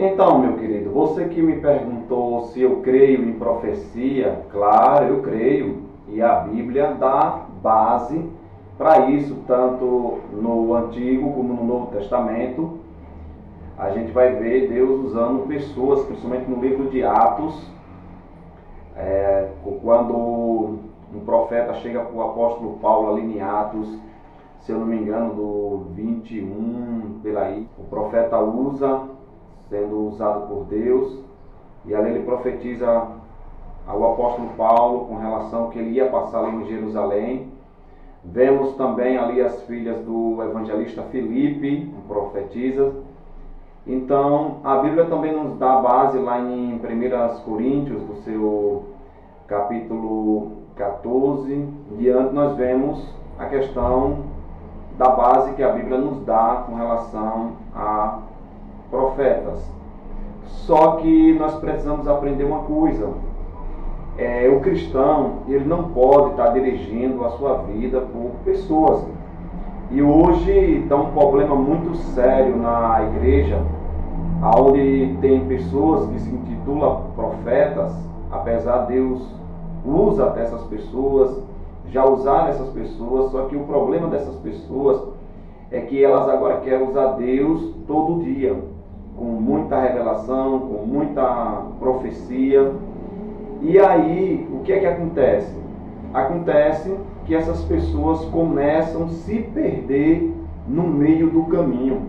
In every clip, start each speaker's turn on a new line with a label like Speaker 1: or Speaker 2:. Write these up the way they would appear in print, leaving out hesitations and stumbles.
Speaker 1: Então, meu querido, você que me perguntou se eu creio em profecia, claro, eu creio. E a Bíblia dá base para isso, tanto no Antigo como no Novo Testamento. A gente vai ver Deus usando pessoas, principalmente no livro de Atos, quando um profeta chega para o apóstolo Paulo ali em Atos, se eu não me engano, do 21, pela aí, o profeta usa, sendo usado por Deus, e ali ele profetiza ao apóstolo Paulo com relação ao que ele ia passar ali em Jerusalém. Vemos também ali as filhas do evangelista Filipe, profetiza. Então, a Bíblia também nos dá base lá em 1 Coríntios, do seu capítulo 14, diante nós vemos a questão da base que a Bíblia nos dá com relação a profetas. Só que nós precisamos aprender uma coisa. O cristão, ele não pode estar dirigindo a sua vida por pessoas. E hoje está um problema muito sério na igreja, onde tem pessoas que se intitulam profetas, apesar de Deus usa até essas pessoas, já usaram essas pessoas, só que o problema dessas pessoas é que elas agora querem usar Deus todo dia, com muita revelação, com muita profecia. E aí, o que é que acontece? Acontece que essas pessoas começam a se perder no meio do caminho.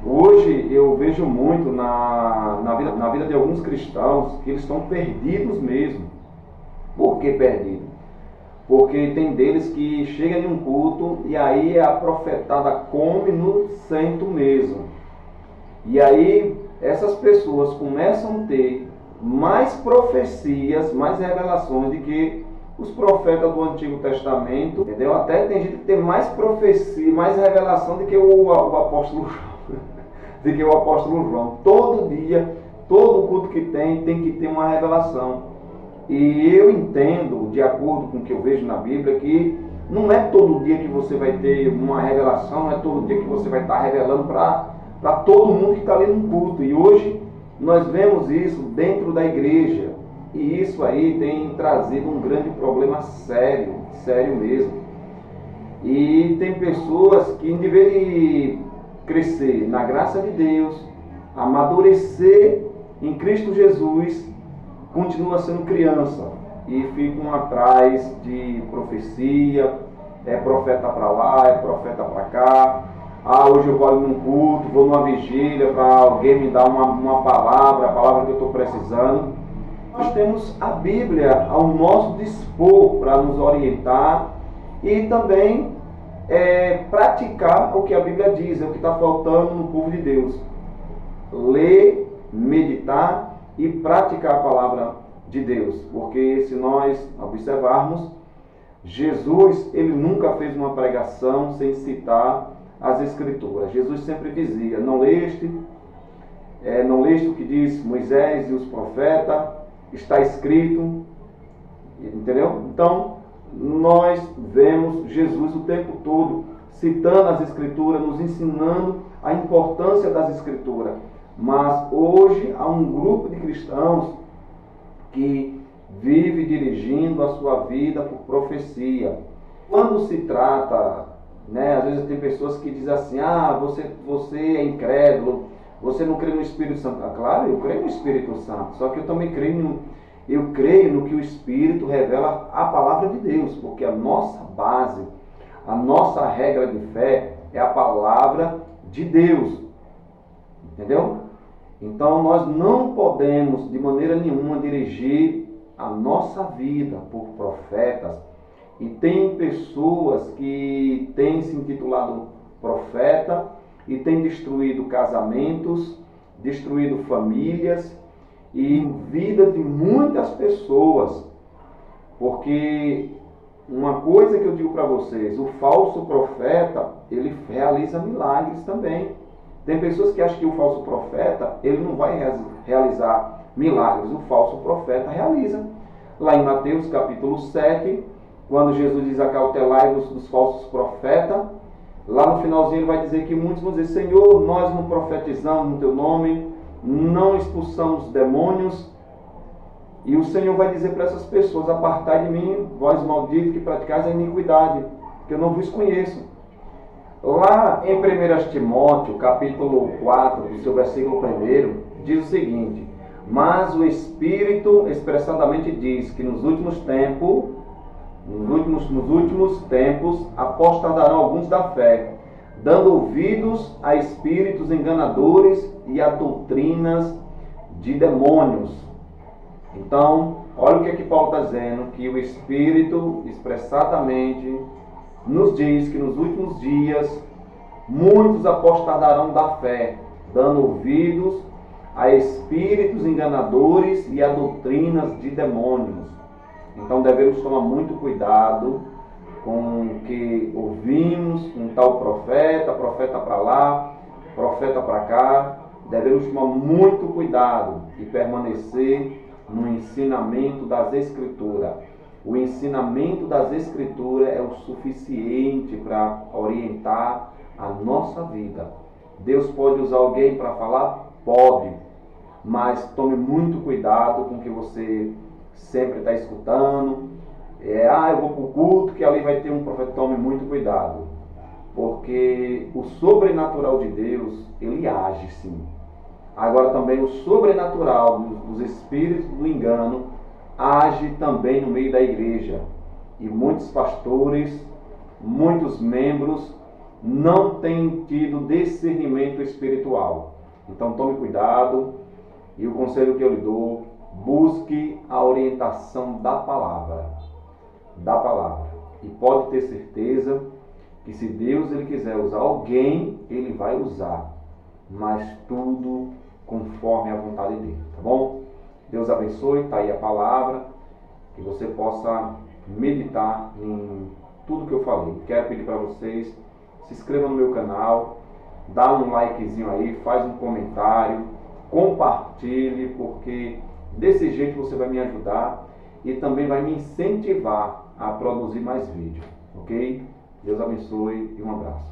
Speaker 1: Hoje eu vejo muito na vida de alguns cristãos que eles estão perdidos mesmo. Por que perdidos? Porque tem deles que chegam em um culto e aí a profetada come no centro mesmo. E aí essas pessoas começam a ter mais profecias, mais revelações de que os profetas do Antigo Testamento, entendeu? Até tem gente que tem mais profecia, mais revelação do que o apóstolo João. Do que o apóstolo João. Todo dia, todo culto que tem que ter uma revelação. E eu entendo, de acordo com o que eu vejo na Bíblia, que não é todo dia que você vai ter uma revelação, não é todo dia que você vai estar revelando para todo mundo que está ali no culto. E hoje nós vemos isso dentro da igreja. E isso aí tem trazido um grande problema sério, sério mesmo. E tem pessoas que, em vez de crescer na graça de Deus, amadurecer em Cristo Jesus, continua sendo criança e ficam atrás de profecia, é profeta para lá, é profeta para cá. Hoje eu vou num culto, vou numa vigília para alguém me dar uma palavra, a palavra que eu estou precisando. Nós temos a Bíblia ao nosso dispor para nos orientar e também praticar o que a Bíblia diz, é o que está faltando no povo de Deus. Ler, meditar e praticar a palavra de Deus, porque se nós observarmos, Jesus, ele nunca fez uma pregação sem citar as Escrituras. Jesus sempre dizia, não leste o que diz Moisés e os profetas, está escrito, entendeu? Então, nós vemos Jesus o tempo todo citando as Escrituras, nos ensinando a importância das Escrituras. Mas hoje há um grupo de cristãos que vive dirigindo a sua vida por profecia. Quando se trata, às vezes tem pessoas que dizem assim, você é incrédulo, você não crê no Espírito Santo. Claro, eu creio no Espírito Santo, só que eu também creio no que o Espírito revela a palavra de Deus, porque a nossa base, a nossa regra de fé é a palavra de Deus. Entendeu? Então nós não podemos de maneira nenhuma dirigir a nossa vida por profetas. E tem pessoas que têm se intitulado profeta e têm destruído casamentos, destruído famílias e vida de muitas pessoas. Porque uma coisa que eu digo para vocês, o falso profeta, ele realiza milagres também. Tem pessoas que acham que o falso profeta, ele não vai realizar milagres. O falso profeta realiza. Lá em Mateus capítulo 7, quando Jesus diz acautelai-vos dos falsos profetas, lá no finalzinho ele vai dizer que muitos vão dizer, Senhor, nós não profetizamos no teu nome, não expulsamos demônios. E o Senhor vai dizer para essas pessoas: apartai de mim, vós malditos que praticais a iniquidade, que eu não vos conheço. Lá em 1 Timóteo, capítulo 4, do seu versículo 1, diz o seguinte: mas o Espírito expressadamente diz que nos últimos tempos apostatarão alguns da fé, dando ouvidos a espíritos enganadores e a doutrinas de demônios. Então, olha o que Paulo está dizendo, que o Espírito expressadamente nos diz que nos últimos dias muitos apostatarão da fé, dando ouvidos a espíritos enganadores e a doutrinas de demônios. Então devemos tomar muito cuidado com o que ouvimos, um tal profeta para lá, profeta para cá. Devemos tomar muito cuidado e permanecer no ensinamento das Escrituras. O ensinamento das Escrituras é o suficiente para orientar a nossa vida. Deus pode usar alguém para falar? Pode. Mas tome muito cuidado com o que você sempre está escutando. Eu vou para o culto que ali vai ter um profeta. Tome muito cuidado. Porque o sobrenatural de Deus, ele age sim. Agora também o sobrenatural dos espíritos do engano age também no meio da igreja. E muitos pastores, muitos membros não têm tido discernimento espiritual. Então tome cuidado. E o conselho que eu lhe dou: busque a orientação da palavra. Da palavra. E pode ter certeza que se Deus ele quiser usar alguém, ele vai usar. Mas tudo conforme a vontade dele, tá bom? Deus abençoe, está aí a palavra, que você possa meditar em tudo que eu falei. Quero pedir para vocês, se inscrevam no meu canal, dá um likezinho aí, faz um comentário, compartilhe, porque desse jeito você vai me ajudar e também vai me incentivar a produzir mais vídeos, ok? Deus abençoe e um abraço.